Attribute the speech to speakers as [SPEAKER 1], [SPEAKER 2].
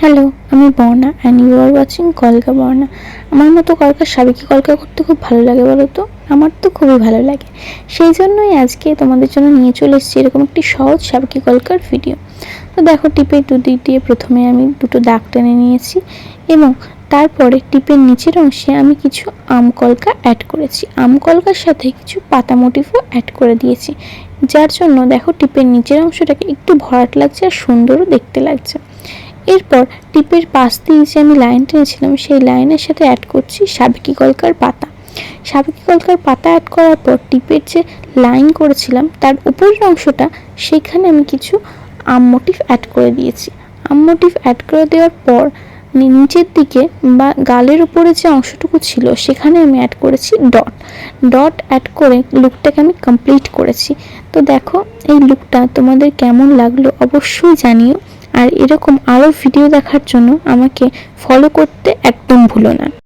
[SPEAKER 1] Hello, আমি বর্ণা and you are watching কলকা বর্ণা। আমার মতো কলকার সাবেকি কলকা করতে খুব ভালো লাগে বলো তো? আমার তো খুবই ভালো লাগে। সেই জন্যই আজকে তোমাদের জন্য নিয়ে চলে এসেছি এরকম একটি সহজ সাবেকি কলকার ভিডিও। তো দেখো, টিপের দুদিক দিয়ে প্রথমে আমি দুটো দাগ টেনে নিয়েছি এবং তারপরে টিপের নিচের অংশে আমি কিছু আম কলকা অ্যাড করেছি। আম কলকার সাথে কিছু পাতা মোটিফও অ্যাড করে দিয়েছি, যার জন্য দেখো টিপের নিচের অংশটাকে একটু ভরাট লাগছে আর সুন্দরও দেখতে লাগছে। এরপর টিপের পাশ দিয়ে যে আমি লাইন টেনেছিলাম সেই লাইনের সাথে অ্যাড করছি সাবেকি কলকার পাতা। সাবেকি কলকার পাতা অ্যাড করার পর টিপের যে লাইন করেছিলাম তার উপরের অংশটা, সেখানে আমি কিছু আম মোটিফ অ্যাড করে দিয়েছি। আম মোটিফ অ্যাড করে দেওয়ার পর নিচের দিকে বা গালের উপরে যে অংশটুকু ছিল সেখানে আমি অ্যাড করেছি ডট অ্যাড করে লুকটাকে আমি কমপ্লিট করেছি। তো দেখো, এই লুকটা তোমাদের কেমন লাগলো অবশ্যই জানিও। আর এরকম আরও ভিডিও দেখার জন্য আমাকে ফলো করতে একদম ভুলো না।